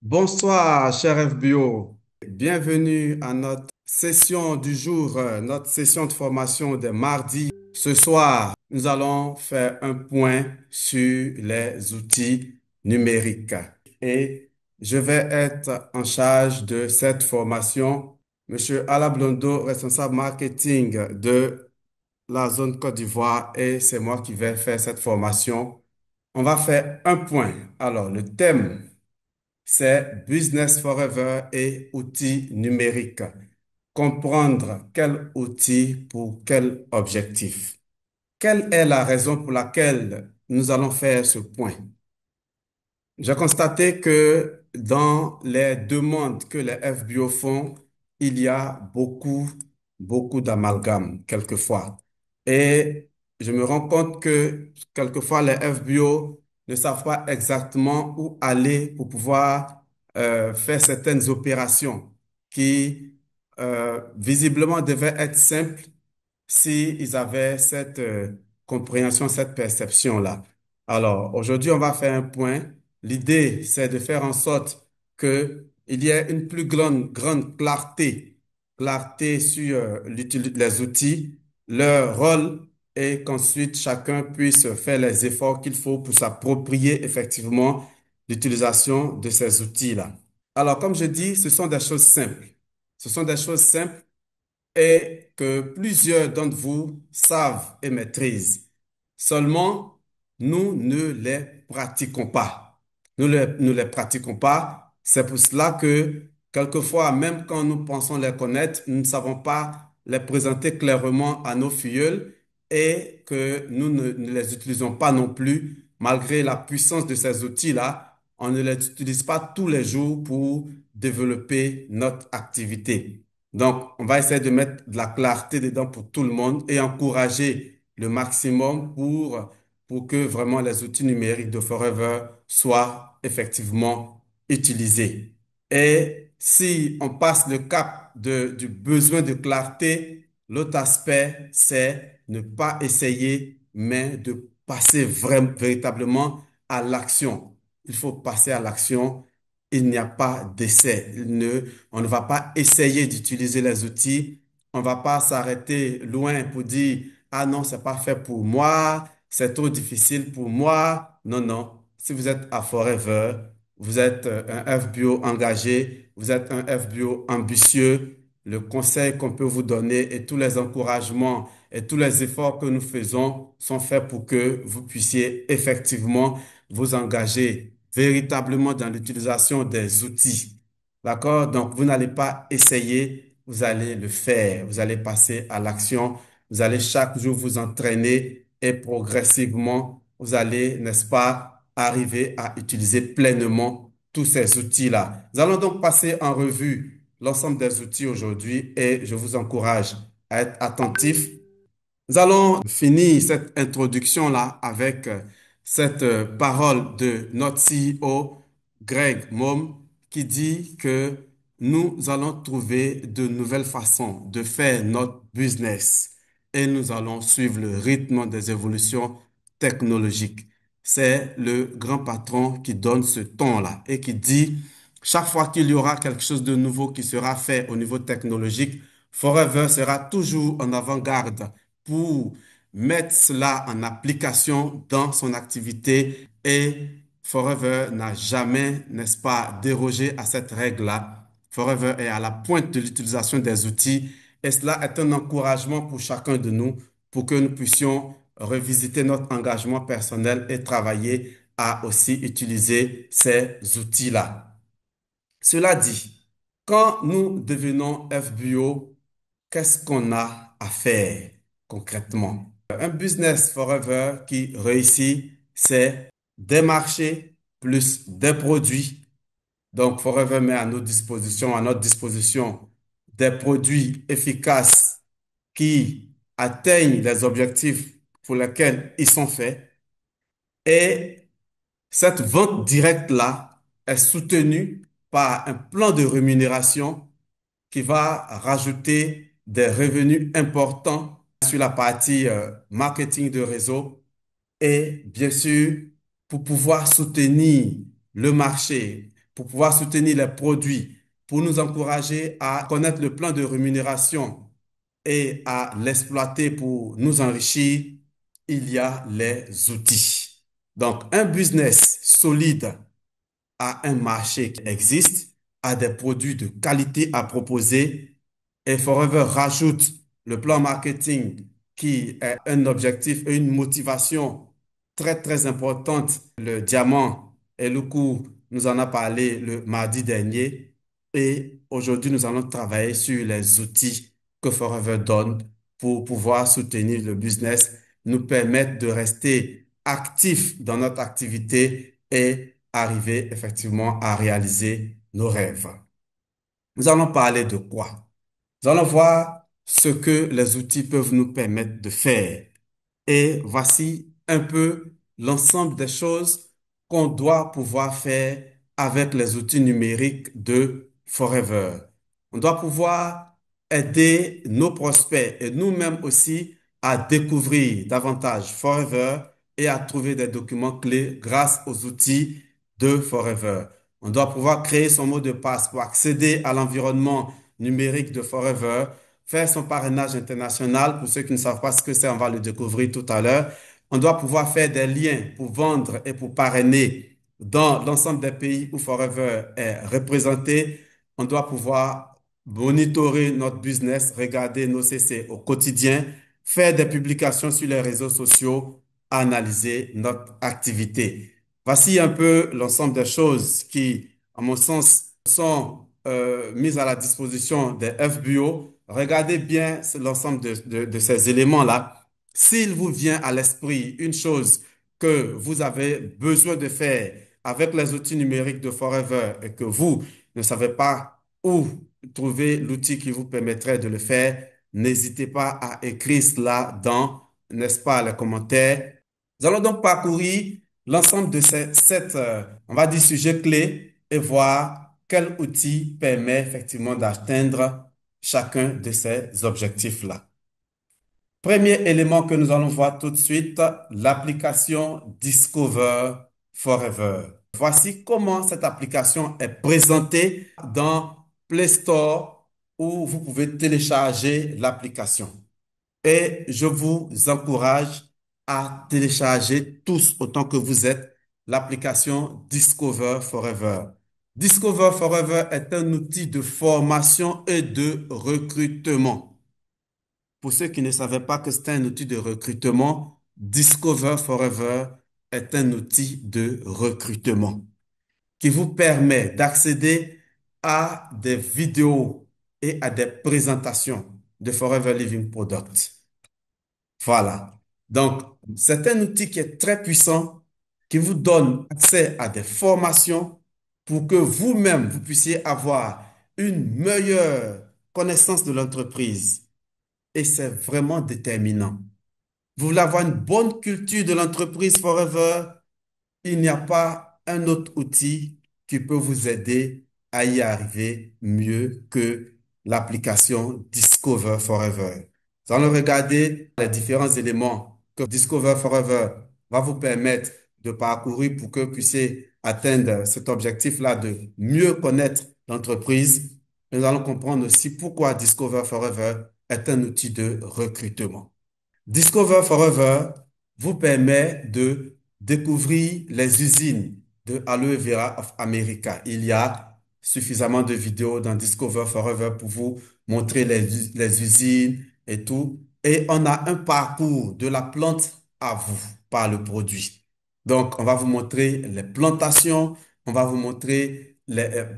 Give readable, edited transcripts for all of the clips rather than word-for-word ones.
Bonsoir, cher FBO. Bienvenue à notre session du jour, notre session de formation des mardis. Ce soir, nous allons faire un point sur les outils numériques. Et je vais être en charge de cette formation. Monsieur Alablondo, responsable marketing de la zone Côte d'Ivoire, et c'est moi qui vais faire cette formation. On va faire un point. Alors, le thème c'est Business Forever et outils numériques. Comprendre quel outil pour quel objectif. Quelle est la raison pour laquelle nous allons faire ce point? J'ai constaté que dans les demandes que les FBO font, il y a beaucoup d'amalgame quelquefois. Et je me rends compte que quelquefois les FBO ne savent pas exactement où aller pour pouvoir faire certaines opérations qui visiblement devaient être simples s'ils avaient cette compréhension, cette perception-là. Alors, aujourd'hui, on va faire un point. L'idée, c'est de faire en sorte que il y ait une plus grande clarté sur les outils, leur rôle, et qu'ensuite chacun puisse faire les efforts qu'il faut pour s'approprier effectivement l'utilisation de ces outils-là. Alors, comme je dis, ce sont des choses simples. Ce sont des choses simples et que plusieurs d'entre vous savent et maîtrisent. Seulement, nous ne les pratiquons pas. Ne les pratiquons pas. C'est pour cela que, quelquefois, même quand nous pensons les connaître, nous ne savons pas les présenter clairement à nos filleuls et que nous ne les utilisons pas non plus, malgré la puissance de ces outils-là. On ne les utilise pas tous les jours pour développer notre activité. Donc, on va essayer de mettre de la clarté dedans pour tout le monde et encourager le maximum pour que vraiment les outils numériques de Forever soient effectivement utilisés. Et si on passe le cap du besoin de clarté, l'autre aspect, c'est ne pas essayer, mais de passer véritablement à l'action. Il faut passer à l'action. Il n'y a pas d'essai. On ne va pas essayer d'utiliser les outils. On ne va pas s'arrêter loin pour dire, ah non, c'est pas fait pour moi, c'est trop difficile pour moi. Non, non. Si vous êtes à Forever, vous êtes un FBO engagé, vous êtes un FBO ambitieux, le conseil qu'on peut vous donner et tous les encouragements et tous les efforts que nous faisons sont faits pour que vous puissiez effectivement vous engager véritablement dans l'utilisation des outils. D'accord? Donc, vous n'allez pas essayer, vous allez le faire. Vous allez passer à l'action. Vous allez chaque jour vous entraîner et progressivement, vous allez, n'est-ce pas, arriver à utiliser pleinement tous ces outils-là. Nous allons donc passer en revue l'ensemble des outils aujourd'hui et je vous encourage à être attentif. Nous allons finir cette introduction-là avec cette parole de notre CEO, Greg Mom, qui dit que nous allons trouver de nouvelles façons de faire notre business et nous allons suivre le rythme des évolutions technologiques. C'est le grand patron qui donne ce ton-là et qui dit, chaque fois qu'il y aura quelque chose de nouveau qui sera fait au niveau technologique, Forever sera toujours en avant-garde pour mettre cela en application dans son activité et Forever n'a jamais, n'est-ce pas, dérogé à cette règle-là. Forever est à la pointe de l'utilisation des outils et cela est un encouragement pour chacun de nous pour que nous puissions revisiter notre engagement personnel et travailler à aussi utiliser ces outils-là. Cela dit, quand nous devenons FBO, qu'est-ce qu'on a à faire concrètement? Un business forever qui réussit, c'est des marchés plus des produits. Donc, Forever met à notre disposition des produits efficaces qui atteignent les objectifs pour lesquels ils sont faits. Et cette vente directe-là est soutenue par un plan de rémunération qui va rajouter des revenus importants sur la partie marketing de réseau et bien sûr pour pouvoir soutenir le marché, pour pouvoir soutenir les produits, pour nous encourager à connaître le plan de rémunération et à l'exploiter pour nous enrichir, il y a les outils. Donc, un business solide a un marché qui existe, a des produits de qualité à proposer et Forever rajoute le plan marketing qui est un objectif et une motivation très très importante. Le diamant et le coût nous en a parlé le mardi dernier et aujourd'hui nous allons travailler sur les outils que Forever donne pour pouvoir soutenir le business, nous permettre de rester actifs dans notre activité et arriver effectivement à réaliser nos rêves. Nous allons parler de quoi? Nous allons voir ce que les outils peuvent nous permettre de faire. Et voici un peu l'ensemble des choses qu'on doit pouvoir faire avec les outils numériques de Forever. On doit pouvoir aider nos prospects et nous-mêmes aussi à découvrir davantage Forever et à trouver des documents clés grâce aux outils de Forever. On doit pouvoir créer son mot de passe pour accéder à l'environnement numérique de Forever, faire son parrainage international. Pour ceux qui ne savent pas ce que c'est, on va le découvrir tout à l'heure. On doit pouvoir faire des liens pour vendre et pour parrainer dans l'ensemble des pays où Forever est représenté. On doit pouvoir monitorer notre business, regarder nos CC au quotidien, faire des publications sur les réseaux sociaux, analyser notre activité. Voici un peu l'ensemble des choses qui, à mon sens, sont mises à la disposition des FBO. Regardez bien l'ensemble de ces éléments-là. S'il vous vient à l'esprit une chose que vous avez besoin de faire avec les outils numériques de Forever et que vous ne savez pas où trouver l'outil qui vous permettrait de le faire, n'hésitez pas à écrire cela dans, n'est-ce pas, les commentaires. Nous allons donc parcourir l'ensemble de ces sept, on va dire, sujets clés et voir quel outil permet effectivement d'atteindre chacun de ces objectifs-là. Premier élément que nous allons voir tout de suite, l'application Discover Forever. Voici comment cette application est présentée dans Play Store où vous pouvez télécharger l'application. Et je vous encourage à télécharger tous autant que vous êtes l'application Discover Forever. Discover Forever est un outil de formation et de recrutement. Pour ceux qui ne savaient pas que c'est un outil de recrutement, Discover Forever est un outil de recrutement qui vous permet d'accéder à des vidéos et à des présentations de Forever Living Product. Voilà. Donc, c'est un outil qui est très puissant, qui vous donne accès à des formations pour que vous-même, vous puissiez avoir une meilleure connaissance de l'entreprise. Et c'est vraiment déterminant. Vous voulez avoir une bonne culture de l'entreprise Forever, il n'y a pas un autre outil qui peut vous aider à y arriver mieux que l'application Discover Forever. Nous allons regarder les différents éléments que Discover Forever va vous permettre de parcourir pour que vous puissiez atteindre cet objectif-là de mieux connaître l'entreprise. Nous allons comprendre aussi pourquoi Discover Forever est un outil de recrutement. Discover Forever vous permet de découvrir les usines de Aloe Vera of America. Il y a suffisamment de vidéos dans Discover Forever pour vous montrer les usines et tout. Et on a un parcours de la plante à vous par le produit. Donc, on va vous montrer les plantations, on va vous montrer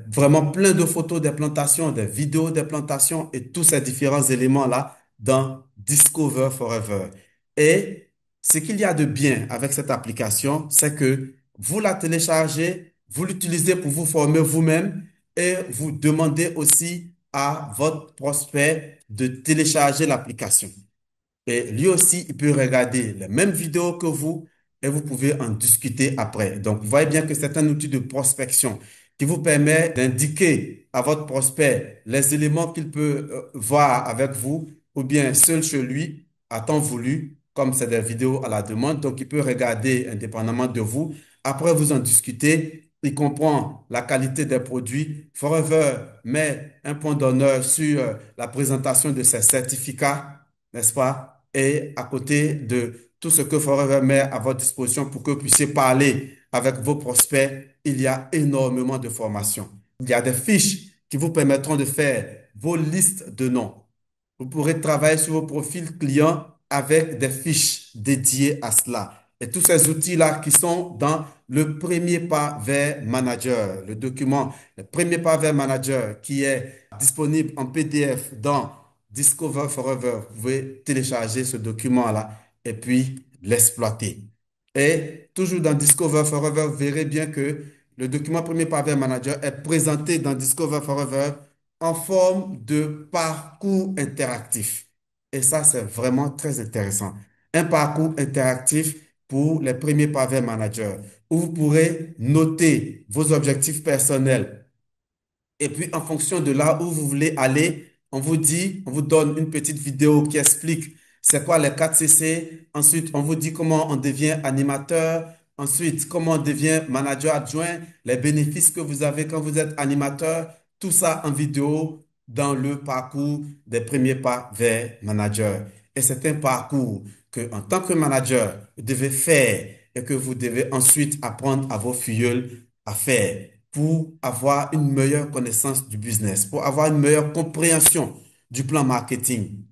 vraiment plein de photos des plantations, des vidéos des plantations et tous ces différents éléments-là dans Discover Forever. Et ce qu'il y a de bien avec cette application, c'est que vous la téléchargez, vous l'utilisez pour vous former vous-même et vous demandez aussi à votre prospect de télécharger l'application. Et lui aussi, il peut regarder les mêmes vidéos que vous et vous pouvez en discuter après. Donc, vous voyez bien que c'est un outil de prospection qui vous permet d'indiquer à votre prospect les éléments qu'il peut voir avec vous ou bien seul chez lui à temps voulu, comme c'est des vidéos à la demande. Donc, il peut regarder indépendamment de vous. Après, vous en discutez il comprend la qualité des produits. Forever met un point d'honneur sur la présentation de ses certificats, n'est-ce pas? Et à côté de tout ce que Forever met à votre disposition pour que vous puissiez parler avec vos prospects, il y a énormément de formations. Il y a des fiches qui vous permettront de faire vos listes de noms. Vous pourrez travailler sur vos profils clients avec des fiches dédiées à cela. Et tous ces outils-là qui sont dans le premier pas vers manager, le document, le premier pas vers manager qui est disponible en PDF dans Discover Forever. Vous pouvez télécharger ce document-là et puis l'exploiter. Et toujours dans Discover Forever, vous verrez bien que le document premier pas vers manager est présenté dans Discover Forever en forme de parcours interactif. Et ça, c'est vraiment très intéressant. Un parcours interactif pour les premiers pas vers manager, où vous pourrez noter vos objectifs personnels, et puis, en fonction de là où vous voulez aller, on vous dit, on vous donne une petite vidéo qui explique c'est quoi les 4 CC. Ensuite, on vous dit comment on devient animateur. Ensuite, comment on devient manager adjoint, les bénéfices que vous avez quand vous êtes animateur. Tout ça en vidéo dans le parcours des premiers pas vers manager. Et c'est un parcours que, en tant que manager, vous devez faire et que vous devez ensuite apprendre à vos filleuls à faire pour avoir une meilleure connaissance du business, pour avoir une meilleure compréhension du plan marketing.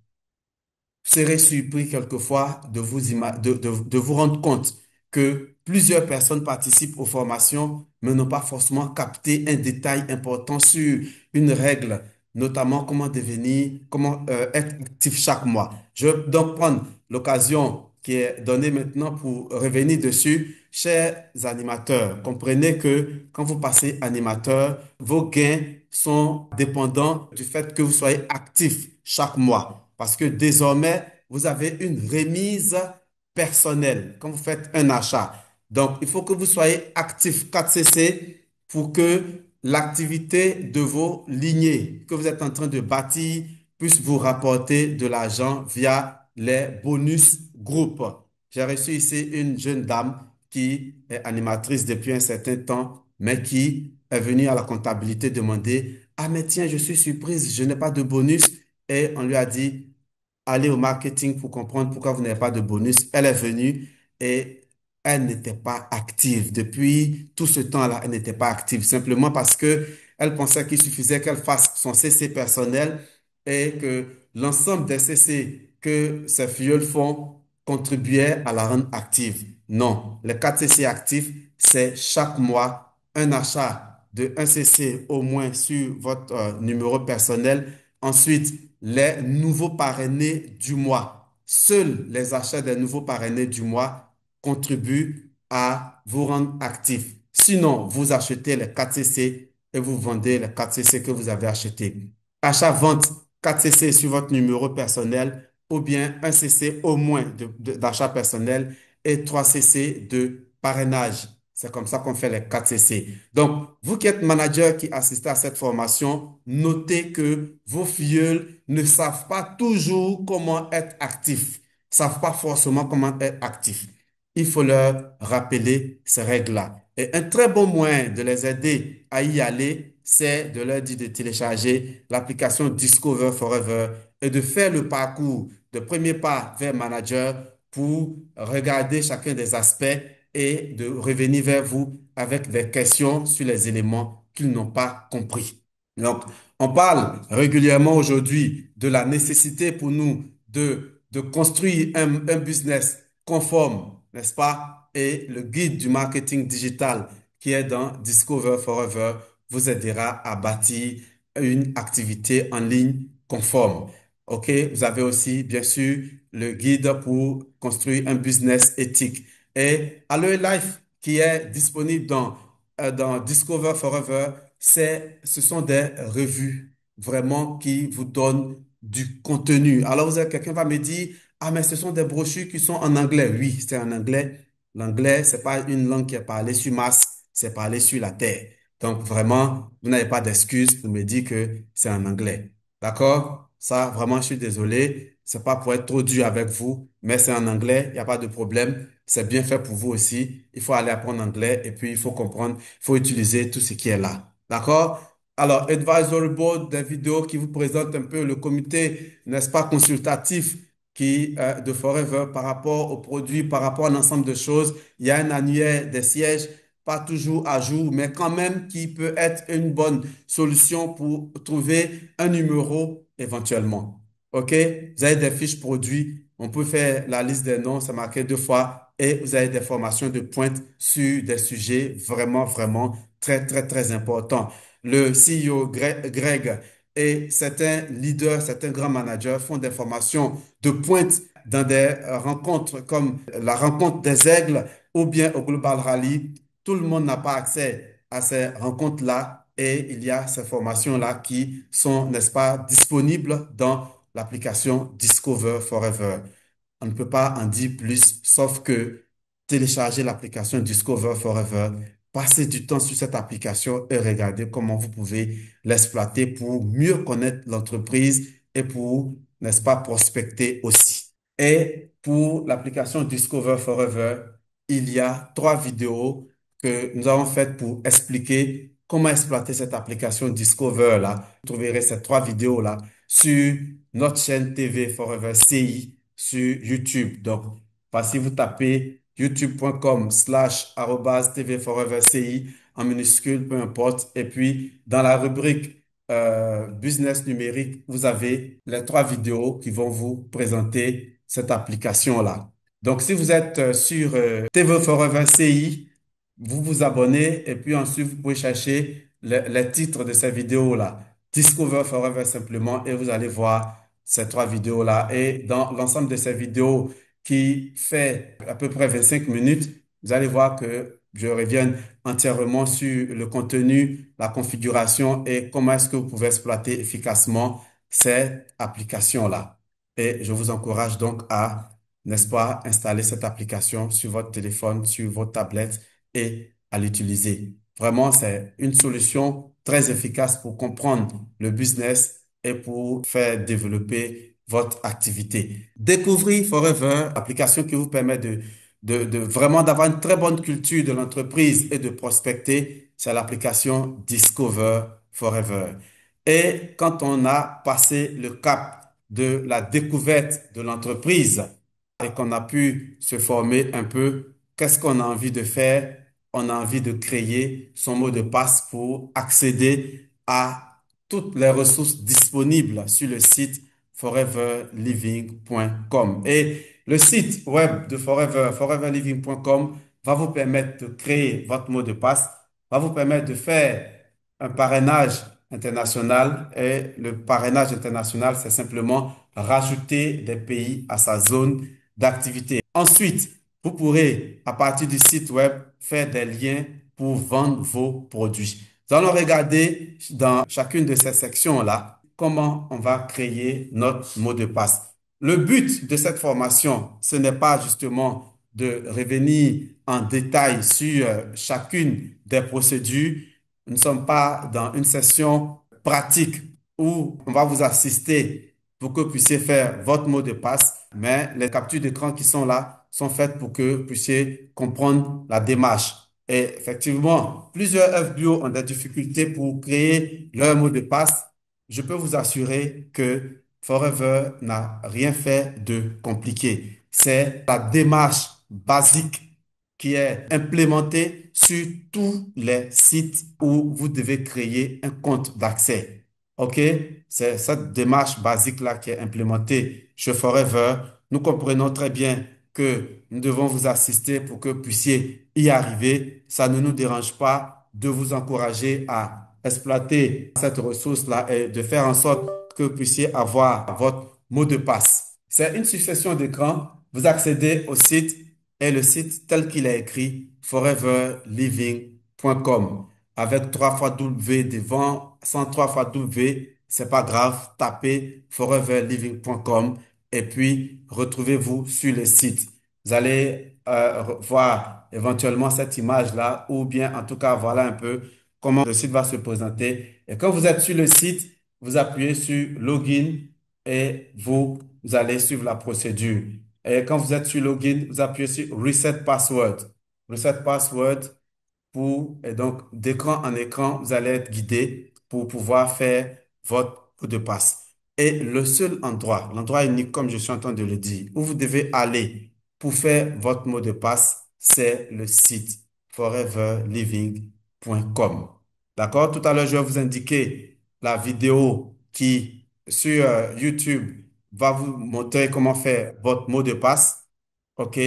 Vous serez surpris quelquefois de vous rendre compte que plusieurs personnes participent aux formations, mais n'ont pas forcément capté un détail important sur une règle, notamment comment être actif chaque mois. Je vais donc prendre l'occasion qui est donnée maintenant pour revenir dessus. Chers animateurs, comprenez que quand vous passez animateur, vos gains sont dépendants du fait que vous soyez actif chaque mois. Parce que désormais, vous avez une remise personnelle quand vous faites un achat. Donc, il faut que vous soyez actif 4CC pour que l'activité de vos lignées que vous êtes en train de bâtir puisse vous rapporter de l'argent via les bonus groupes. J'ai reçu ici une jeune dame qui est animatrice depuis un certain temps, mais qui est venue à la comptabilité demander, ah mais tiens, je suis surprise, je n'ai pas de bonus. Et on lui a dit, allez au marketing pour comprendre pourquoi vous n'avez pas de bonus. Elle est venue et elle n'était pas active. Depuis tout ce temps-là, elle n'était pas active, simplement parce que elle pensait qu'il suffisait qu'elle fasse son CC personnel et que l'ensemble des CC que ses filles font contribuait à la rendre active. Non, les 4 CC actifs, c'est chaque mois un achat de 1 CC au moins sur votre numéro personnel. Ensuite, les nouveaux parrainés du mois. Seuls les achats des nouveaux parrainés du mois contribuent à vous rendre actif. Sinon, vous achetez les 4 CC et vous vendez les 4 CC que vous avez achetés. Achat-vente 4 CC sur votre numéro personnel ou bien 1 CC au moins d'achat personnel et 3 CC de parrainage. C'est comme ça qu'on fait les 4 CC. Donc, vous qui êtes manager qui assistez à cette formation, notez que vos filles ne savent pas toujours comment être actifs, ne savent pas forcément comment être actifs. Il faut leur rappeler ces règles-là. Et un très bon moyen de les aider à y aller, c'est de leur dire de télécharger l'application Discover Forever et de faire le parcours de premier pas vers manager pour regarder chacun des aspects et de revenir vers vous avec des questions sur les éléments qu'ils n'ont pas compris. Donc, on parle régulièrement aujourd'hui de la nécessité pour nous de construire un business conforme, n'est-ce pas? Et le guide du marketing digital qui est dans Discover Forever vous aidera à bâtir une activité en ligne conforme. OK? Vous avez aussi, bien sûr, le guide pour construire un business éthique. Et Aloe Life, qui est disponible dans Discover Forever, ce sont des revues vraiment qui vous donnent du contenu. Alors, quelqu'un va me dire, ah, mais ce sont des brochures qui sont en anglais. Oui, c'est en anglais. L'anglais, c'est pas une langue qui est parlée sur Mars, c'est parlé sur la Terre. Donc, vraiment, vous n'avez pas d'excuse pour me dire que c'est en anglais. D'accord? Ça, vraiment, je suis désolé. C'est pas pour être trop dur avec vous, mais c'est en anglais, il n'y a pas de problème. C'est bien fait pour vous aussi. Il faut aller apprendre anglais et puis il faut comprendre, il faut utiliser tout ce qui est là. D'accord? Alors, Advisory Board, des vidéos qui vous présentent un peu le comité, n'est-ce pas, consultatif de Forever par rapport aux produits, par rapport à un ensemble de choses. Il y a un annuaire des sièges, pas toujours à jour, mais quand même qui peut être une bonne solution pour trouver un numéro éventuellement. OK? Vous avez des fiches produits. On peut faire la liste des noms, c'est marqué deux fois. Et vous avez des formations de pointe sur des sujets vraiment, vraiment très, très, très importants. Le CEO Greg et certains leaders, certains grands managers font des formations de pointe dans des rencontres comme la rencontre des aigles ou bien au Global Rally. Tout le monde n'a pas accès à ces rencontres-là et il y a ces formations-là qui sont, n'est-ce pas, disponibles dans l'application Discover Forever. On ne peut pas en dire plus, sauf que télécharger l'application Discover Forever, passer du temps sur cette application et regarder comment vous pouvez l'exploiter pour mieux connaître l'entreprise et pour, n'est-ce pas, prospecter aussi. Et pour l'application Discover Forever, il y a trois vidéos que nous avons faites pour expliquer comment exploiter cette application Discover là. Vous trouverez ces trois vidéos là sur notre chaîne TV Forever CI sur YouTube. Donc, si vous tapez youtube.com/arobase tvforeverci en minuscule, peu importe. Et puis, dans la rubrique business numérique, vous avez les trois vidéos qui vont vous présenter cette application-là. Donc, si vous êtes sur TV Forever CI, vous vous abonnez et puis ensuite, vous pouvez chercher les titres de ces vidéos-là. Discover Forever simplement et vous allez voir ces trois vidéos-là. Et dans l'ensemble de ces vidéos qui fait à peu près 25 minutes, vous allez voir que je reviens entièrement sur le contenu, la configuration et comment est-ce que vous pouvez exploiter efficacement cette application-là. Et je vous encourage donc à, n'est-ce pas, installer cette application sur votre téléphone, sur votre tablette et à l'utiliser. Vraiment, c'est une solution très efficace pour comprendre le business et pour faire développer votre activité. Découvrir Forever, application qui vous permet de vraiment d'avoir une très bonne culture de l'entreprise et de prospecter, c'est l'application Discover Forever. Et quand on a passé le cap de la découverte de l'entreprise et qu'on a pu se former un peu, qu'est-ce qu'on a envie de faire? On a envie de créer son mot de passe pour accéder à toutes les ressources disponibles sur le site foreverliving.com. Et le site web de foreverliving.com va vous permettre de créer votre mot de passe, va vous permettre de faire un parrainage international. Et le parrainage international, c'est simplement rajouter des pays à sa zone d'activité. Ensuite, vous pourrez, à partir du site web, faire des liens pour vendre vos produits. Nous allons regarder dans chacune de ces sections-là comment on va créer notre mot de passe. Le but de cette formation, ce n'est pas justement de revenir en détail sur chacune des procédures. Nous ne sommes pas dans une session pratique où on va vous assister pour que vous puissiez faire votre mot de passe, mais les captures d'écran qui sont là sont faites pour que vous puissiez comprendre la démarche. Et effectivement, plusieurs FBO ont des difficultés pour créer leur mot de passe. Je peux vous assurer que Forever n'a rien fait de compliqué. C'est la démarche basique qui est implémentée sur tous les sites où vous devez créer un compte d'accès. OK? C'est cette démarche basique-là qui est implémentée chez Forever. Nous comprenons très bien que nous devons vous assister pour que vous puissiez y arriver. Ça ne nous dérange pas de vous encourager à exploiter cette ressource-là et de faire en sorte que vous puissiez avoir votre mot de passe. C'est une succession d'écrans. Vous accédez au site et le site tel qu'il est écrit, foreverliving.com, avec 3 fois W devant, sans 3 fois W, c'est pas grave, tapez foreverliving.com et puis retrouvez-vous sur le site. Vous allez voir éventuellement cette image-là ou bien en tout cas voilà un peu comment le site va se présenter. Et quand vous êtes sur le site, vous appuyez sur Login et vous vous allez suivre la procédure. Et quand vous êtes sur login, vous appuyez sur Reset Password. Reset Password et donc d'écran en écran, vous allez être guidé pour pouvoir faire votre mot de passe. Et le seul endroit, l'endroit unique, comme je suis en train de le dire, où vous devez aller pour faire votre mot de passe, c'est le site foreverliving.com. D'accord? Tout à l'heure, je vais vous indiquer la vidéo qui, sur YouTube, va vous montrer comment faire votre mot de passe. OK?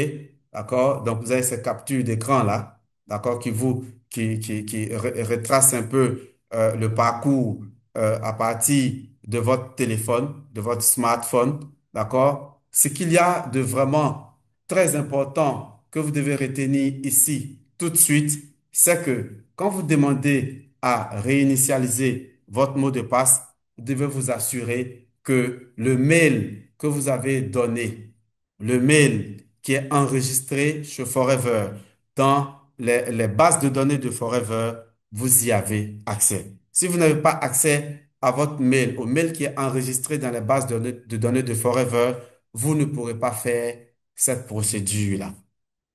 D'accord? Donc, vous avez ces captures d'écran là, d'accord, qui retrace un peu le parcours à partir de votre téléphone, de votre smartphone, d'accord? Ce qu'il y a de vraiment très important que vous devez retenir ici tout de suite, c'est que quand vous demandez à réinitialiser votre mot de passe, vous devez vous assurer que le mail que vous avez donné, le mail qui est enregistré chez Forever dans les bases de données de Forever, vous y avez accès. Si vous n'avez pas accès à votre mail, au mail qui est enregistré dans les bases de données de Forever, vous ne pourrez pas faire cette procédure-là.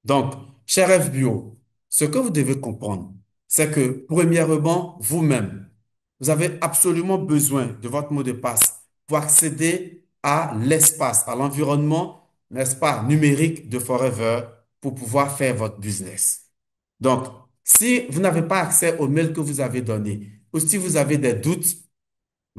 Donc, cher FBO, ce que vous devez comprendre, c'est que premièrement, vous-même, vous avez absolument besoin de votre mot de passe pour accéder à l'espace, à l'environnement, n'est-ce pas, numérique de Forever pour pouvoir faire votre business. Donc, si vous n'avez pas accès au mail que vous avez donné, ou si vous avez des doutes,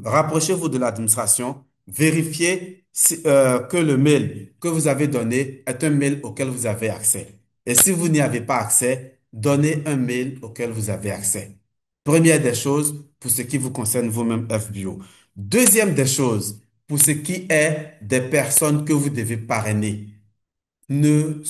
rapprochez-vous de l'administration, vérifiez que le mail que vous avez donné est un mail auquel vous avez accès. Et si vous n'y avez pas accès, donnez un mail auquel vous avez accès. Première des choses pour ce qui vous concerne vous-même FBO. Deuxième des choses pour ce qui est des personnes que vous devez parrainer. Ne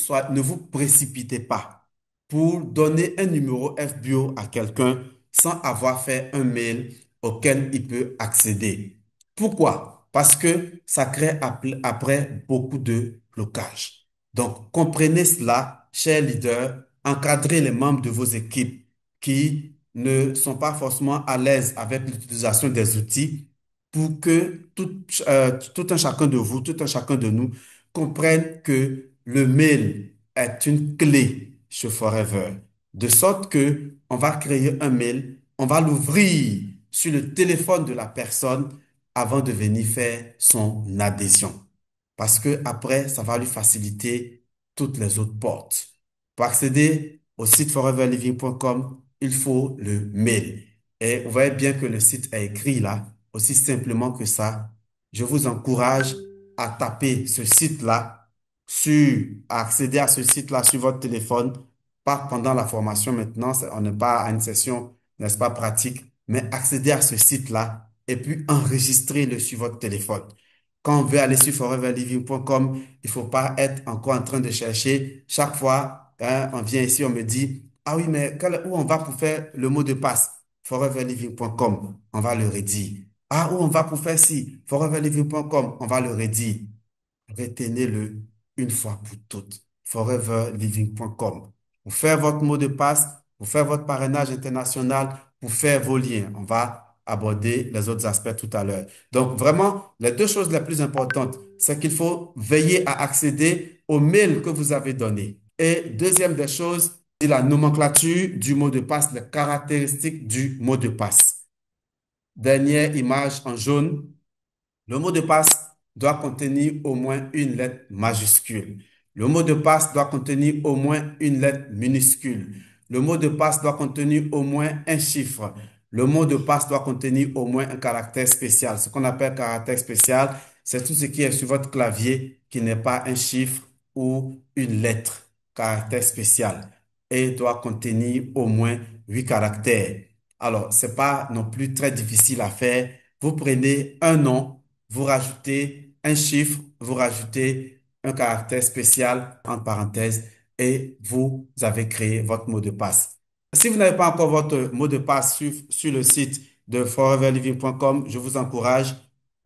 vous précipitez pas pour donner un numéro FBO à quelqu'un sans avoir fait un mail auquel il peut accéder. Pourquoi? Parce que ça crée après beaucoup de blocages. Donc, comprenez cela, chers leaders, encadrez les membres de vos équipes qui ne sont pas forcément à l'aise avec l'utilisation des outils pour que tout un chacun de vous, tout un chacun de nous comprennent que le mail est une clé chez Forever. De sorte que on va créer un mail, on va l'ouvrir sur le téléphone de la personne avant de venir faire son adhésion. Parce que après, ça va lui faciliter toutes les autres portes. Pour accéder au site foreverliving.com, il faut le mail. Et vous voyez bien que le site est écrit là, aussi simplement que ça. Je vous encourage à taper ce site-là à accéder à ce site-là sur votre téléphone, pas pendant la formation maintenant, on n'est pas à une session, n'est-ce pas, pratique, mais accéder à ce site-là et puis enregistrer-le sur votre téléphone. Quand on veut aller sur foreverliving.com, il faut pas être encore en train de chercher. Chaque fois, hein, on vient ici, on me dit, ah oui, mais où on va pour faire le mot de passe? Foreverliving.com, on va le redire. Ah, où on va pour faire ci? Foreverliving.com, on va le redire. Retenez-le une fois pour toutes. Foreverliving.com. Pour faire votre mot de passe, pour faire votre parrainage international, pour faire vos liens. On va aborder les autres aspects tout à l'heure. Donc, vraiment, les deux choses les plus importantes, c'est qu'il faut veiller à accéder au mail que vous avez donné. Et deuxième des choses, c'est la nomenclature du mot de passe, les caractéristiques du mot de passe. Dernière image en jaune. Le mot de passe doit contenir au moins une lettre majuscule. Le mot de passe doit contenir au moins une lettre minuscule. Le mot de passe doit contenir au moins un chiffre. Le mot de passe doit contenir au moins un caractère spécial. Ce qu'on appelle caractère spécial, c'est tout ce qui est sur votre clavier qui n'est pas un chiffre ou une lettre. Caractère spécial. Et doit contenir au moins 8 caractères. Alors, c'est pas non plus très difficile à faire. Vous prenez un nom, vous rajoutez un chiffre, vous rajoutez un caractère spécial entre parenthèses et vous avez créé votre mot de passe. Si vous n'avez pas encore votre mot de passe sur le site de foreverliving.com, je vous encourage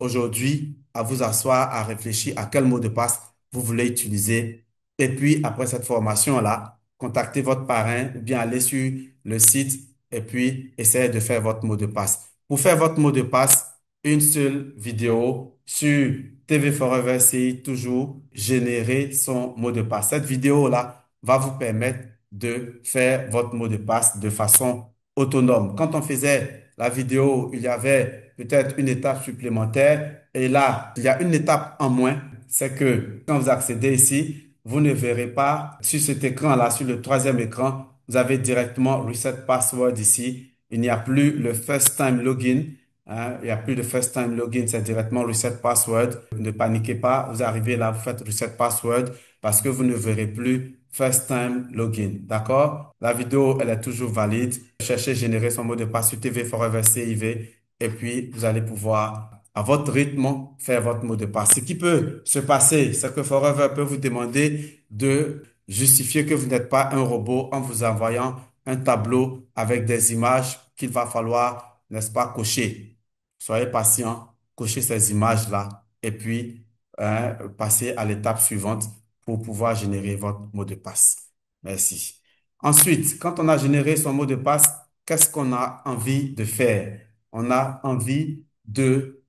aujourd'hui à vous asseoir, à réfléchir à quel mot de passe vous voulez utiliser. Et puis, après cette formation-là, contactez votre parrain ou bien allez sur le site et puis essayez de faire votre mot de passe. Pour faire votre mot de passe, une seule vidéo sur TV Forever CI, toujours générer son mot de passe. Cette vidéo-là va vous permettre de faire votre mot de passe de façon autonome. Quand on faisait la vidéo, il y avait peut-être une étape supplémentaire et là, il y a une étape en moins. C'est que quand vous accédez ici, vous ne verrez pas sur cet écran-là, sur le troisième écran, vous avez directement Reset Password ici. Il n'y a plus le First Time Login. Hein, il n'y a plus de First Time Login, c'est directement Reset Password. Ne paniquez pas, vous arrivez là, vous faites Reset Password parce que vous ne verrez plus First Time Login. D'accord? La vidéo, elle est toujours valide. Cherchez générer son mot de passe sur TV Forever CIV et puis vous allez pouvoir à votre rythme faire votre mot de passe. Ce qui peut se passer, c'est que Forever peut vous demander de justifier que vous n'êtes pas un robot en vous envoyant un tableau avec des images qu'il va falloir, n'est-ce pas, cocher. Soyez patient, cochez ces images-là et puis passez à l'étape suivante pour pouvoir générer votre mot de passe. Merci. Ensuite, quand on a généré son mot de passe, qu'est-ce qu'on a envie de faire? On a envie de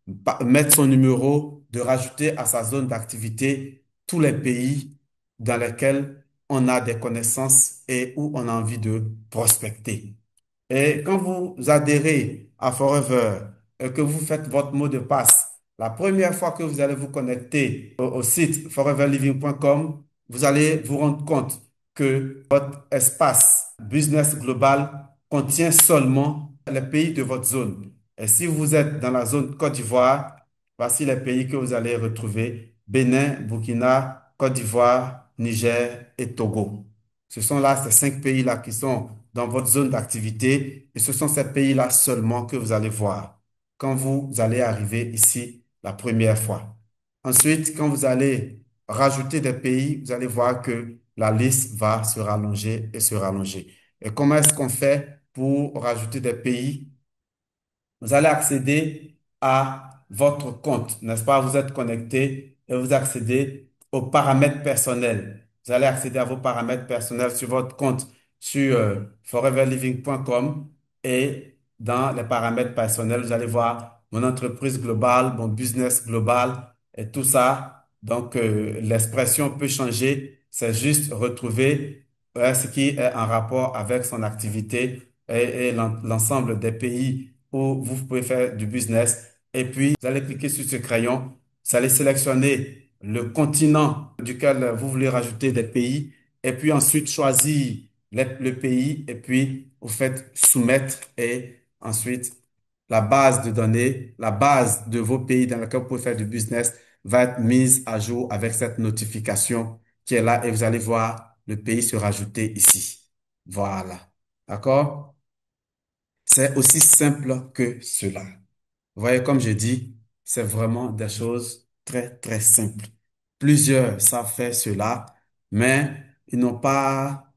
mettre son numéro, de rajouter à sa zone d'activité tous les pays dans lesquels on a des connaissances et où on a envie de prospecter. Et quand vous adhérez à Forever et que vous faites votre mot de passe, la première fois que vous allez vous connecter au site foreverliving.com, vous allez vous rendre compte que votre espace business global contient seulement les pays de votre zone. Et si vous êtes dans la zone Côte d'Ivoire, voici les pays que vous allez retrouver: Bénin, Burkina, Côte d'Ivoire, Niger et Togo. Ce sont là ces 5 pays-là qui sont dans votre zone d'activité et ce sont ces pays-là seulement que vous allez voir quand vous allez arriver ici la première fois. Ensuite, quand vous allez rajouter des pays, vous allez voir que la liste va se rallonger et se rallonger. Et comment est-ce qu'on fait pour rajouter des pays? Vous allez accéder à votre compte, n'est-ce pas? Vous êtes connecté et vous accédez aux paramètres personnels. Vous allez accéder à vos paramètres personnels sur votre compte sur foreverliving.com et dans les paramètres personnels, vous allez voir mon entreprise globale, mon business global et tout ça. Donc, l'expression peut changer. C'est juste retrouver ce qui est en rapport avec son activité et l'ensemble des pays où vous pouvez faire du business. Et puis, vous allez cliquer sur ce crayon, vous allez sélectionner le continent duquel vous voulez rajouter des pays, et puis ensuite choisir le pays, et puis vous faites soumettre, et ensuite la base de données, la base de vos pays dans lesquels vous pouvez faire du business va être mise à jour avec cette notification qui est là, et vous allez voir le pays se rajouter ici. Voilà. D'accord? C'est aussi simple que cela. Vous voyez, comme je dis, c'est vraiment des choses très, très simples. Plusieurs savent faire cela, mais ils n'ont pas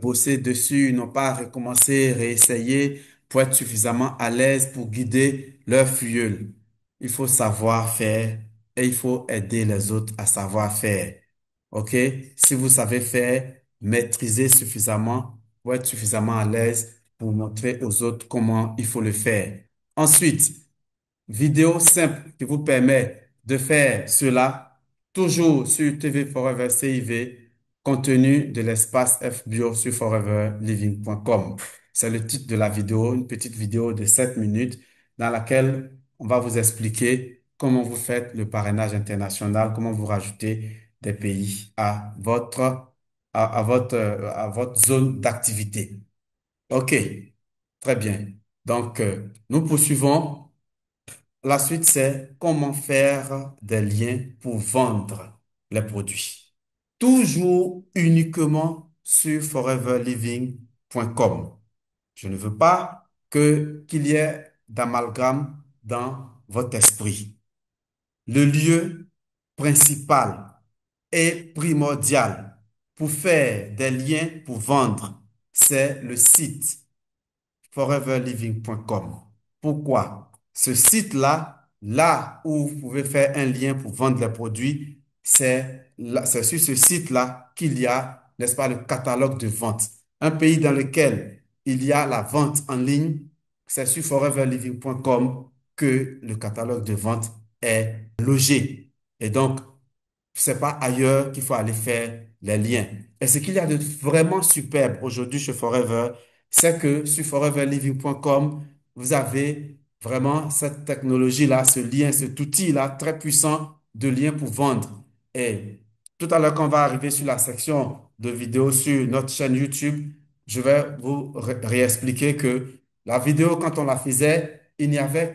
bossé dessus, ils n'ont pas recommencé, réessayé pour être suffisamment à l'aise pour guider leur filleul. Il faut savoir faire et il faut aider les autres à savoir faire. OK? Si vous savez faire, maîtrisez suffisamment pour être suffisamment à l'aise pour montrer aux autres comment il faut le faire. Ensuite, vidéo simple qui vous permet de faire cela, toujours sur TV Forever CIV, contenu de l'espace FBO sur foreverliving.com. C'est le titre de la vidéo, une petite vidéo de 7 minutes dans laquelle on va vous expliquer comment vous faites le parrainage international, comment vous rajoutez des pays à à votre zone d'activité. OK, très bien. Donc, nous poursuivons. La suite, c'est comment faire des liens pour vendre les produits. Toujours uniquement sur foreverliving.com. Je ne veux pas qu'il y ait d'amalgame dans votre esprit. Le lieu principal et primordial pour faire des liens pour vendre, c'est le site foreverliving.com. Pourquoi? Ce site-là, là où vous pouvez faire un lien pour vendre les produits, c'est sur ce site-là qu'il y a, n'est-ce pas, le catalogue de vente. Un pays dans lequel il y a la vente en ligne, c'est sur foreverliving.com que le catalogue de vente est logé. Et donc, c'est pas ailleurs qu'il faut aller faire les liens. Et ce qu'il y a de vraiment superbe aujourd'hui chez Forever, c'est que sur foreverliving.com, vous avez vraiment cette technologie-là, ce lien, cet outil-là très puissant de lien pour vendre. Et tout à l'heure, quand on va arriver sur la section de vidéos sur notre chaîne YouTube, je vais vous réexpliquer que la vidéo, quand on la faisait, il n'y avait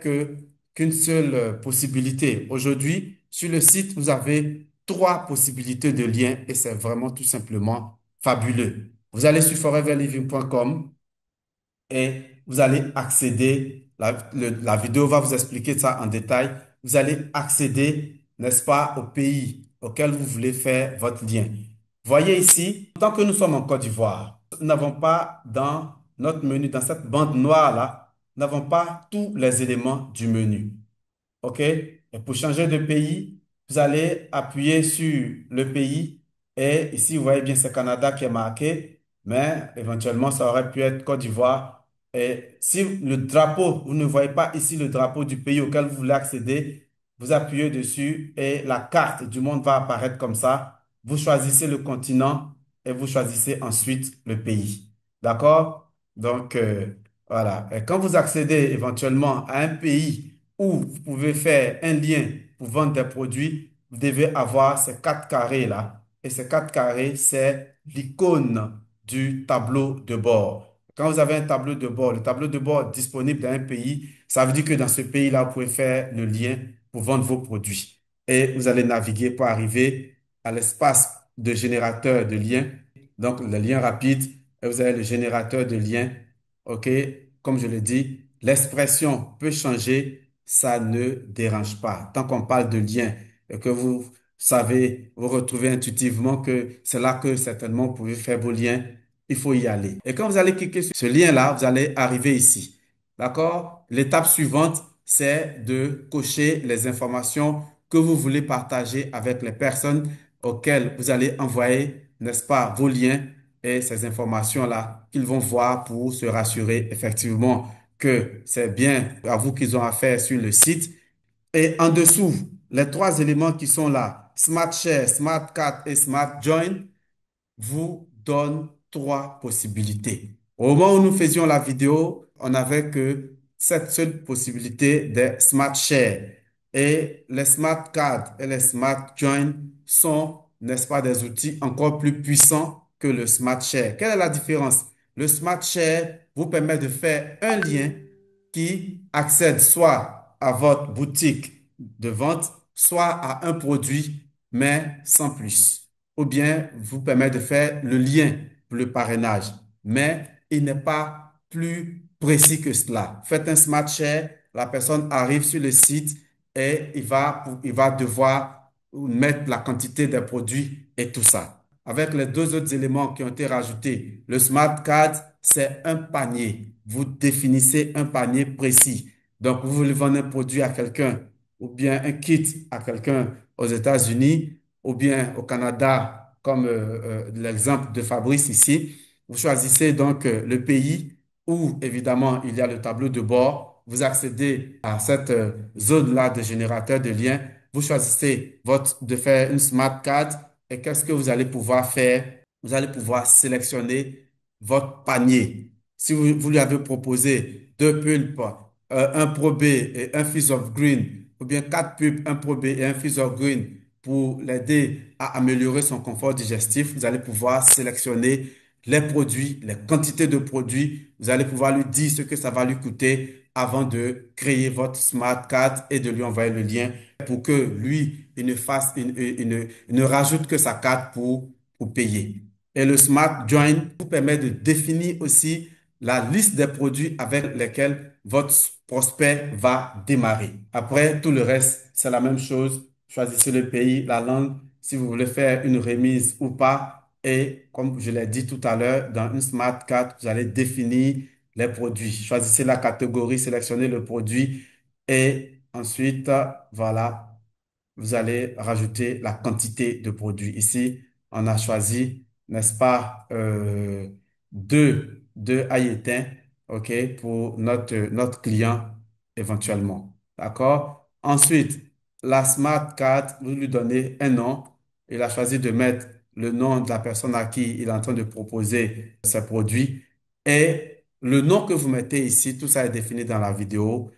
qu'une seule possibilité. Aujourd'hui, sur le site, vous avez trois possibilités de liens et c'est vraiment tout simplement fabuleux. Vous allez sur foreverliving.com et vous allez accéder, la vidéo va vous expliquer ça en détail, vous allez accéder, n'est-ce pas, au pays auquel vous voulez faire votre lien. Voyez ici, tant que nous sommes en Côte d'Ivoire, nous n'avons pas dans notre menu, dans cette bande noire-là, nous n'avons pas tous les éléments du menu. OK? Et pour changer de pays, vous allez appuyer sur le pays. Et ici, vous voyez bien, c'est Canada qui est marqué, mais éventuellement, ça aurait pu être Côte d'Ivoire. Et si le drapeau, vous ne voyez pas ici le drapeau du pays auquel vous voulez accéder, vous appuyez dessus et la carte du monde va apparaître comme ça. Vous choisissez le continent et vous choisissez ensuite le pays. D'accord? Donc, voilà. Et quand vous accédez éventuellement à un pays, où vous pouvez faire un lien pour vendre des produits, vous devez avoir ces quatre carrés-là. Et ces quatre carrés, c'est l'icône du tableau de bord. Quand vous avez un tableau de bord, le tableau de bord disponible dans un pays, ça veut dire que dans ce pays-là, vous pouvez faire le lien pour vendre vos produits. Et vous allez naviguer pour arriver à l'espace de générateur de liens. Donc, le lien rapide, et vous avez le générateur de liens. OK? Comme je le dis, l'expression peut changer, ça ne dérange pas. Tant qu'on parle de lien et que vous savez, vous retrouvez intuitivement que c'est là que certainement vous pouvez faire vos liens, il faut y aller. Et quand vous allez cliquer sur ce lien-là, vous allez arriver ici. D'accord? L'étape suivante, c'est de cocher les informations que vous voulez partager avec les personnes auxquelles vous allez envoyer, n'est-ce pas, vos liens et ces informations-là qu'ils vont voir pour se rassurer effectivement que c'est bien à vous qu'ils ont affaire sur le site. Et en dessous, les trois éléments qui sont là, Smart Share, Smart Card et Smart Join, vous donne trois possibilités. Au moment où nous faisions la vidéo, on n'avait que cette seule possibilité des Smart Share. Et les Smart Cards et les Smart Join sont, n'est-ce pas, des outils encore plus puissants que le Smart Share. Quelle est la différence? Le Smart Share vous permet de faire un lien qui accède soit à votre boutique de vente, soit à un produit, mais sans plus. Ou bien vous permet de faire le lien pour le parrainage, mais il n'est pas plus précis que cela. Faites un smart share, la personne arrive sur le site et il va devoir mettre la quantité des produits et tout ça. Avec les deux autres éléments qui ont été rajoutés, le smart card, c'est un panier. Vous définissez un panier précis. Donc, vous voulez vendre un produit à quelqu'un ou bien un kit à quelqu'un aux États-Unis ou bien au Canada, comme l'exemple de Fabrice ici. Vous choisissez donc le pays où, évidemment, il y a le tableau de bord. Vous accédez à cette zone-là de générateur de liens. Vous choisissez de faire une smart card et qu'est-ce que vous allez pouvoir faire? Vous allez pouvoir sélectionner votre panier. Si vous lui avez proposé deux pulpes, un Pro B et un Fizz of Green, ou bien quatre pulpes, un Pro B et un Fizz of Green pour l'aider à améliorer son confort digestif, vous allez pouvoir sélectionner les produits, les quantités de produits. Vous allez pouvoir lui dire ce que ça va lui coûter avant de créer votre smart card et de lui envoyer le lien pour que lui, il ne fasse, il ne rajoute que sa carte pour payer. Et le Smart Join vous permet de définir aussi la liste des produits avec lesquels votre prospect va démarrer. Après, tout le reste, c'est la même chose. Choisissez le pays, la langue, si vous voulez faire une remise ou pas. Et comme je l'ai dit tout à l'heure, dans une Smart Card, vous allez définir les produits. Choisissez la catégorie, sélectionnez le produit et ensuite, voilà, vous allez rajouter la quantité de produits. Ici, on a choisi, n'est-ce pas, deux haïtiens, OK, pour notre client éventuellement. D'accord? Ensuite, la smart card, vous lui donnez un nom. Il a choisi de mettre le nom de la personne à qui il est en train de proposer ses produits. Et le nom que vous mettez ici, tout ça est défini dans la vidéo.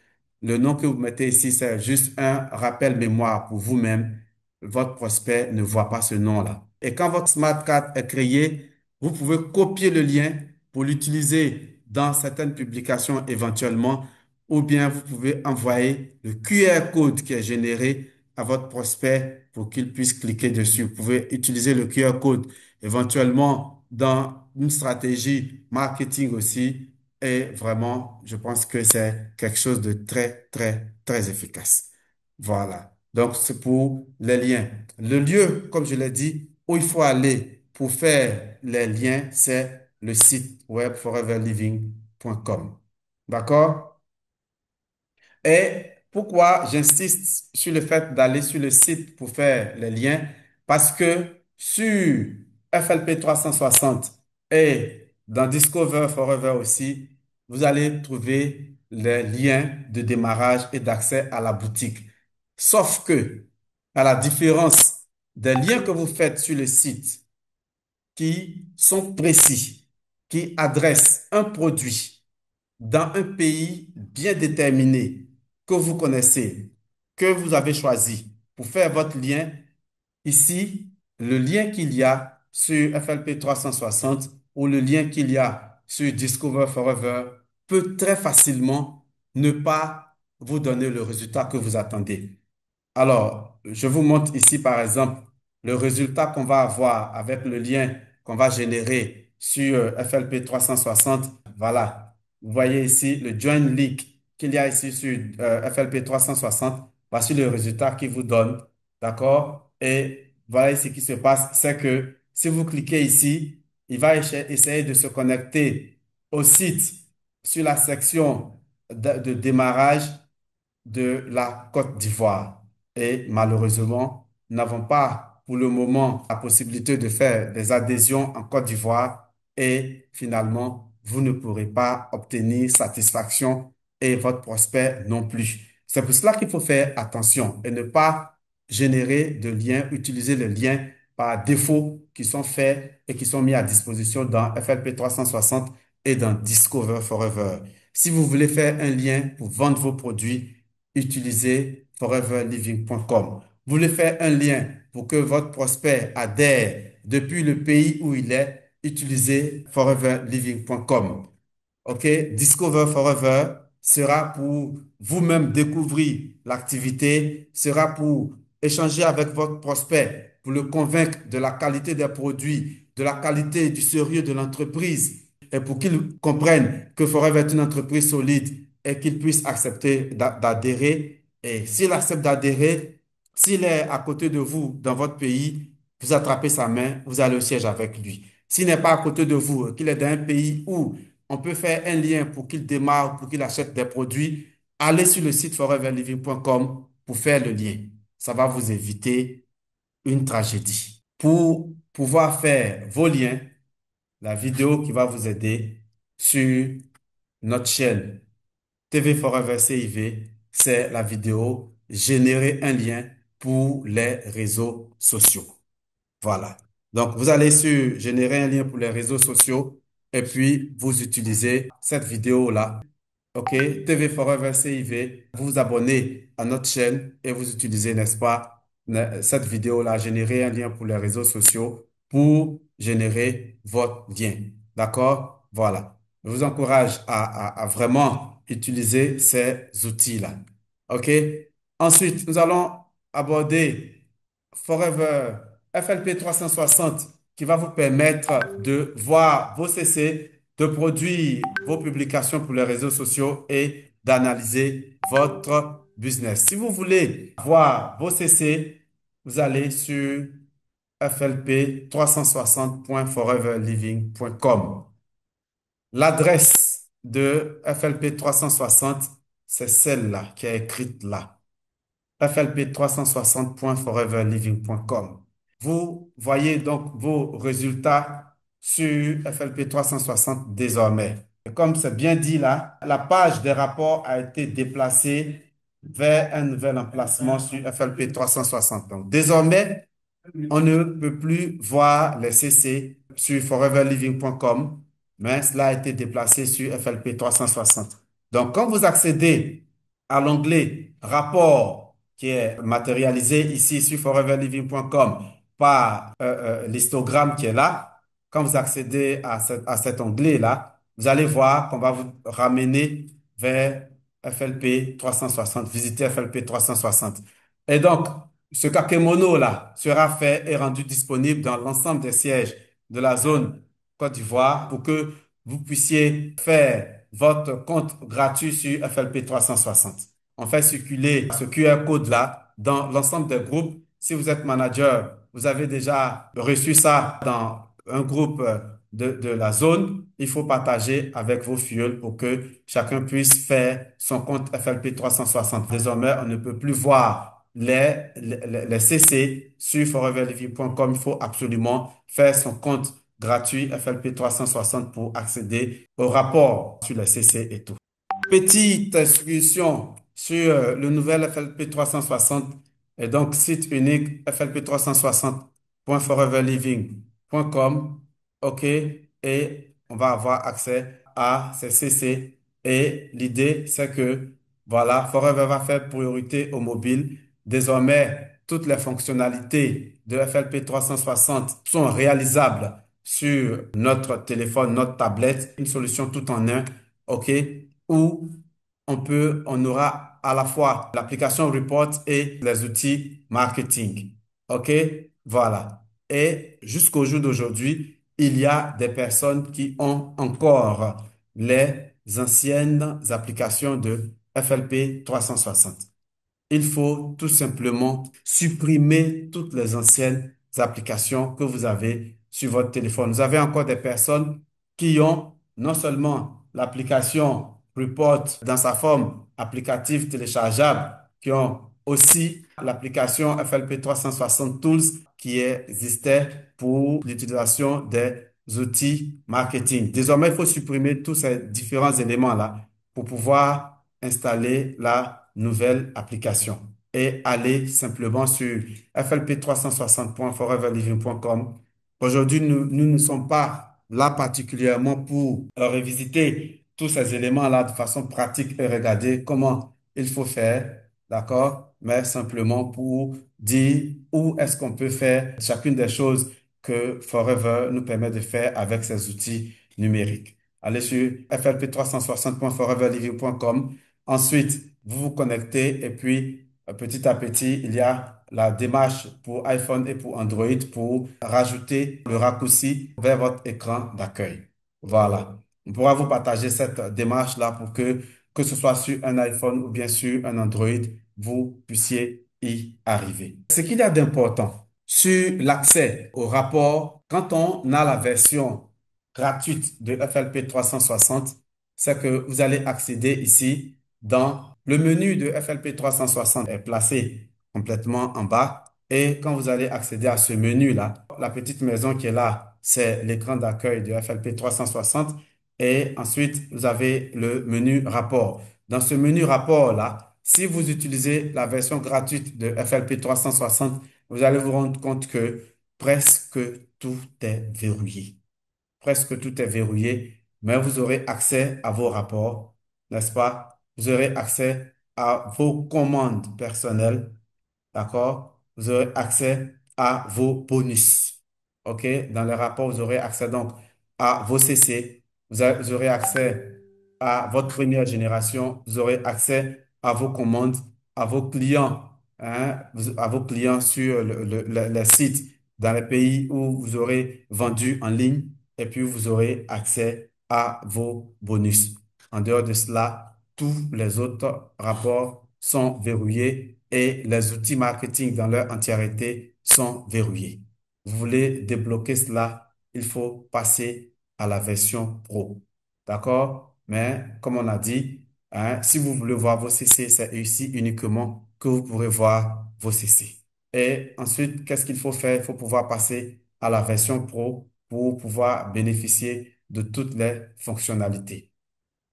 Le nom que vous mettez ici, c'est juste un rappel mémoire pour vous-même. Votre prospect ne voit pas ce nom-là. Et quand votre smart card est créé, vous pouvez copier le lien pour l'utiliser dans certaines publications éventuellement, ou bien vous pouvez envoyer le QR code qui est généré à votre prospect pour qu'il puisse cliquer dessus. Vous pouvez utiliser le QR code éventuellement dans une stratégie marketing aussi. Et vraiment, je pense que c'est quelque chose de très, très, très efficace. Voilà. Donc, c'est pour les liens. Le lieu, comme je l'ai dit, où il faut aller pour faire les liens, c'est le site web foreverliving.com. D'accord? Et pourquoi j'insiste sur le fait d'aller sur le site pour faire les liens? Parce que sur FLP 360 et dans Discover Forever aussi, vous allez trouver les liens de démarrage et d'accès à la boutique. Sauf que, à la différence des liens que vous faites sur le site qui sont précis, qui adressent un produit, dans un pays bien déterminé que vous connaissez, que vous avez choisi pour faire votre lien, ici, le lien qu'il y a sur FLP 360 ou le lien qu'il y a sur Discover Forever peut très facilement ne pas vous donner le résultat que vous attendez. Alors, je vous montre ici, par exemple, le résultat qu'on va avoir avec le lien qu'on va générer sur FLP 360. Voilà. Vous voyez ici le Join Link qu'il y a ici sur FLP 360. Voici le résultat qu'il vous donne. D'accord? Et voilà ce qui se passe. C'est que si vous cliquez ici, il va essayer de se connecter au site sur la section de démarrage de la Côte d'Ivoire. Et malheureusement, nous n'avons pas pour le moment la possibilité de faire des adhésions en Côte d'Ivoire et finalement, vous ne pourrez pas obtenir satisfaction et votre prospect non plus. C'est pour cela qu'il faut faire attention et ne pas générer de liens, utiliser les liens par défaut qui sont faits et qui sont mis à disposition dans FLP 360 et dans Discover Forever. Si vous voulez faire un lien pour vendre vos produits, utilisez foreverliving.com. Vous voulez faire un lien pour que votre prospect adhère depuis le pays où il est, utilisez foreverliving.com. OK? Discover Forever sera pour vous-même découvrir l'activité, sera pour échanger avec votre prospect, pour le convaincre de la qualité des produits, de la qualité et du sérieux de l'entreprise, et pour qu'il comprenne que Forever est une entreprise solide et qu'il puisse accepter d'adhérer. Et s'il accepte d'adhérer, s'il est à côté de vous dans votre pays, vous attrapez sa main, vous allez au siège avec lui. S'il n'est pas à côté de vous, qu'il est dans un pays où on peut faire un lien pour qu'il démarre, pour qu'il achète des produits, allez sur le site foreverliving.com pour faire le lien. Ça va vous éviter une tragédie. Pour pouvoir faire vos liens, la vidéo qui va vous aider sur notre chaîne TV Forever CIV, c'est la vidéo Générer un lien pour les réseaux sociaux. Voilà. Donc, vous allez sur générer un lien pour les réseaux sociaux et puis vous utilisez cette vidéo-là. OK? TV Forever CIV. Vous vous abonnez à notre chaîne et vous utilisez, n'est-ce pas, cette vidéo-là, générer un lien pour les réseaux sociaux pour générer votre lien. D'accord? Voilà. Je vous encourage à vraiment utiliser ces outils-là. OK? Ensuite, nous allons aborder Forever FLP 360 qui va vous permettre de voir vos CC, de produire vos publications pour les réseaux sociaux et d'analyser votre business. Si vous voulez voir vos CC, vous allez sur flp360.foreverliving.com. L'adresse de FLP 360, c'est celle-là qui est écrite là. flp360.foreverliving.com. Vous voyez donc vos résultats sur FLP 360 désormais. Et comme c'est bien dit là, la page des rapports a été déplacée vers un nouvel emplacement sur FLP 360. Donc, désormais, on ne peut plus voir les CC sur foreverliving.com, mais cela a été déplacé sur FLP 360. Donc, quand vous accédez à l'onglet rapport qui est matérialisé ici sur foreverliving.com par l'histogramme qui est là, quand vous accédez à cet onglet-là, vous allez voir qu'on va vous ramener vers FLP 360, visiter FLP 360. Et donc, ce kakemono-là sera fait et rendu disponible dans l'ensemble des sièges de la zone Côte d'Ivoire pour que vous puissiez faire votre compte gratuit sur FLP 360. On fait circuler ce QR code-là dans l'ensemble des groupes. Si vous êtes manager, vous avez déjà reçu ça dans un groupe de la zone. Il faut partager avec vos fioles pour que chacun puisse faire son compte FLP 360. Désormais, on ne peut plus voir les CC sur foreverliving.com. Il faut absolument faire son compte gratuit FLP 360 pour accéder au rapport sur les CC et tout. Petite excursion sur le nouvel FLP 360 et donc site unique flp360.foreverliving.com. OK, et on va avoir accès à ces CC. Et l'idée, c'est que voilà, Forever va faire priorité au mobile. Désormais, toutes les fonctionnalités de FLP 360 sont réalisables sur notre téléphone, notre tablette, une solution tout en un. OK, où on aura à la fois l'application Report et les outils marketing. OK? Voilà. Et jusqu'au jour d'aujourd'hui, il y a des personnes qui ont encore les anciennes applications de FLP 360. Il faut tout simplement supprimer toutes les anciennes applications que vous avez sur votre téléphone. Vous avez encore des personnes qui ont non seulement l'application Report dans sa forme applicative téléchargeable, qui ont aussi l'application FLP 360 Tools qui existait pour l'utilisation des outils marketing. Désormais, il faut supprimer tous ces différents éléments-là pour pouvoir installer la nouvelle application et aller simplement sur flp360.foreverliving.com. Aujourd'hui, nous ne sommes pas là particulièrement pour revisiter tous ces éléments-là de façon pratique et regarder comment il faut faire, d'accord? Mais simplement pour dire où est-ce qu'on peut faire chacune des choses que Forever nous permet de faire avec ces outils numériques. Allez sur flp360.foreverliving.com. Ensuite, vous vous connectez et puis petit à petit, il y a la démarche pour iPhone et pour Android pour rajouter le raccourci vers votre écran d'accueil. Voilà. On pourra vous partager cette démarche-là pour que ce soit sur un iPhone ou bien sur un Android, vous puissiez y arriver. Ce qu'il y a d'important sur l'accès au rapport, quand on a la version gratuite de FLP 360, c'est que vous allez accéder ici dans le menu de FLP 360 est placé complètement en bas. Et quand vous allez accéder à ce menu-là, la petite maison qui est là, c'est l'écran d'accueil de FLP 360. Et ensuite, vous avez le menu rapport. Dans ce menu rapport-là, si vous utilisez la version gratuite de FLP 360, vous allez vous rendre compte que presque tout est verrouillé. Presque tout est verrouillé, mais vous aurez accès à vos rapports, n'est-ce pas? Vous aurez accès à vos commandes personnelles. D'accord? Vous aurez accès à vos bonus. OK? Dans les rapports, vous aurez accès donc à vos CC. Vous aurez accès à votre première génération. Vous aurez accès à vos commandes, à vos clients, hein, à vos clients sur les sites dans les pays où vous aurez vendu en ligne. Et puis, vous aurez accès à vos bonus. En dehors de cela, tous les autres rapports sont verrouillés et les outils marketing dans leur entièreté sont verrouillés. Vous voulez débloquer cela, il faut passer à la version Pro. D'accord? Mais comme on a dit, hein, si vous voulez voir vos CC, c'est ici uniquement que vous pourrez voir vos CC. Et ensuite, qu'est-ce qu'il faut faire? Il faut pouvoir passer à la version Pro pour pouvoir bénéficier de toutes les fonctionnalités.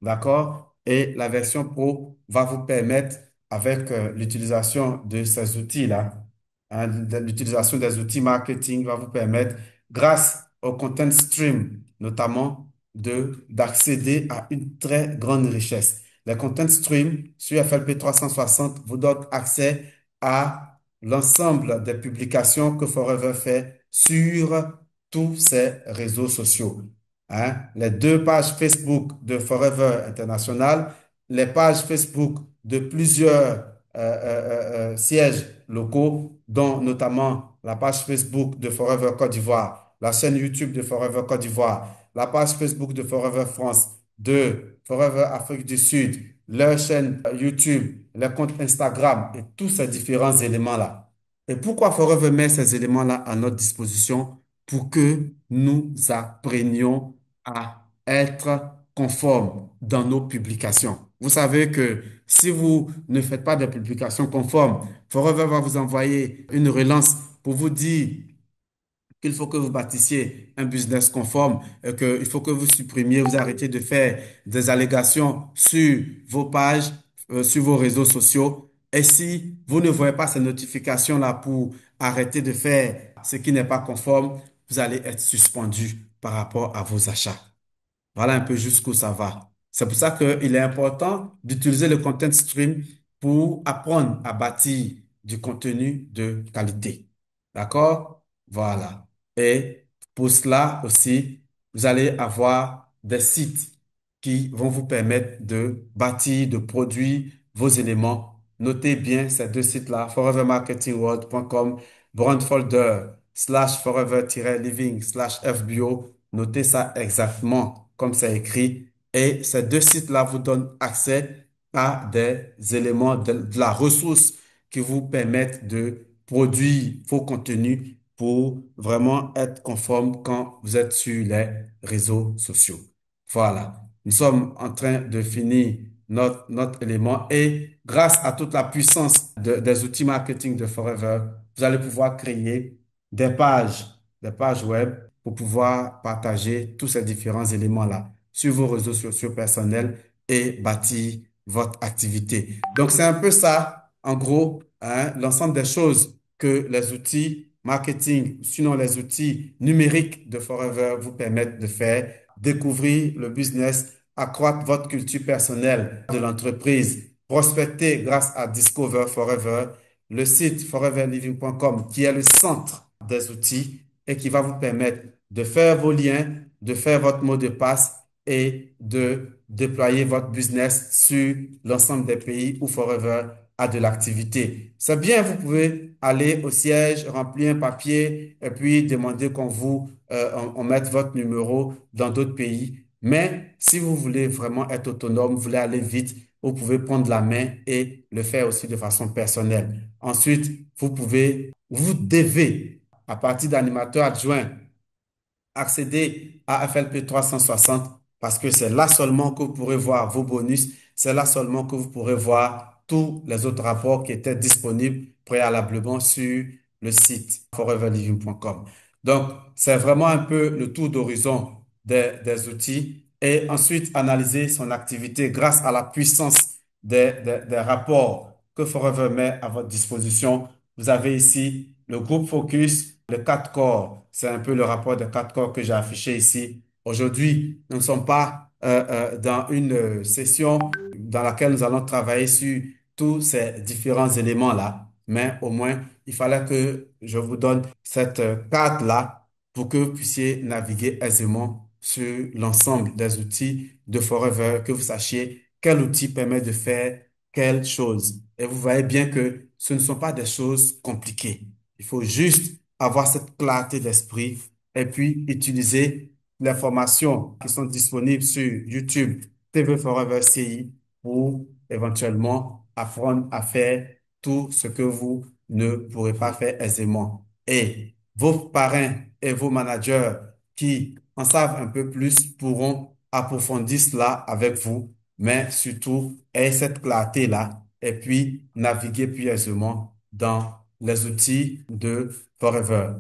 D'accord? Et la version Pro va vous permettre avec l'utilisation de ces outils-là, hein, l'utilisation des outils marketing va vous permettre, grâce au content stream notamment, d'accéder à une très grande richesse. Les content streams sur FLP 360 vous donnent accès à l'ensemble des publications que Forever fait sur tous ses réseaux sociaux. Hein. Les deux pages Facebook de Forever International, les pages Facebook de plusieurs sièges locaux, dont notamment la page Facebook de Forever Côte d'Ivoire, la chaîne YouTube de Forever Côte d'Ivoire, la page Facebook de Forever France, de Forever Afrique du Sud, leur chaîne YouTube, les comptes Instagram et tous ces différents éléments-là. Et pourquoi Forever met ces éléments-là à notre disposition? Pour que nous apprenions à être conformes dans nos publications. Vous savez que si vous ne faites pas de publications conformes, Forever va vous envoyer une relance pour vous dire qu'il faut que vous bâtissiez un business conforme, et qu'il faut que vous supprimiez, vous arrêtiez de faire des allégations sur vos pages, sur vos réseaux sociaux. Et si vous ne voyez pas ces notifications-là pour arrêter de faire ce qui n'est pas conforme, vous allez être suspendu par rapport à vos achats. Voilà un peu jusqu'où ça va. C'est pour ça qu'il est important d'utiliser le content stream pour apprendre à bâtir du contenu de qualité. D'accord? Voilà. Et pour cela aussi, vous allez avoir des sites qui vont vous permettre de bâtir, de produire vos éléments. Notez bien ces deux sites-là, forevermarketingworld.com, brandfolder/forever-living/FBO. Notez ça exactement comme c'est écrit. Et ces deux sites-là vous donnent accès à des éléments de la ressource qui vous permettent de produire vos contenus pour vraiment être conforme quand vous êtes sur les réseaux sociaux. Voilà. Nous sommes en train de finir notre élément et grâce à toute la puissance des outils marketing de Forever, vous allez pouvoir créer des pages web pour pouvoir partager tous ces différents éléments-là sur vos réseaux sociaux personnels et bâtir votre activité. Donc, c'est un peu ça, en gros, hein, l'ensemble des choses que les outils marketing, sinon les outils numériques de Forever vous permettent de faire, découvrir le business, accroître votre culture personnelle de l'entreprise, prospecter grâce à Discover Forever, le site foreverliving.com qui est le centre des outils et qui va vous permettre de faire vos liens, de faire votre mot de passe et de déployer votre business sur l'ensemble des pays où Forever a de l'activité. C'est bien, vous pouvez aller au siège, remplir un papier et puis demander on mette votre numéro dans d'autres pays. Mais si vous voulez vraiment être autonome, vous voulez aller vite, vous pouvez prendre la main et le faire aussi de façon personnelle. Ensuite, vous devez, à partir d'animateur adjoint, accéder à FLP 360 parce que c'est là seulement que vous pourrez voir vos bonus, c'est là seulement que vous pourrez voir tous les autres rapports qui étaient disponibles préalablement sur le site foreverliving.com. Donc, c'est vraiment un peu le tour d'horizon des outils et ensuite analyser son activité grâce à la puissance des rapports que Forever met à votre disposition. Vous avez ici le groupe Focus, le 4 corps. C'est un peu le rapport des 4 corps que j'ai affiché ici. Aujourd'hui, nous ne sommes pas dans une session dans laquelle nous allons travailler sur tous ces différents éléments-là, mais au moins, il fallait que je vous donne cette carte-là pour que vous puissiez naviguer aisément sur l'ensemble des outils de Forever, que vous sachiez quel outil permet de faire quelle chose. Et vous voyez bien que ce ne sont pas des choses compliquées. Il faut juste avoir cette clarté d'esprit et puis utiliser les formations qui sont disponibles sur YouTube, TV Forever CI, pour éventuellement apprendre à faire tout ce que vous ne pourrez pas faire aisément. Et vos parrains et vos managers qui en savent un peu plus pourront approfondir cela avec vous, mais surtout, ayez cette clarté-là et puis naviguer plus aisément dans les outils de Forever.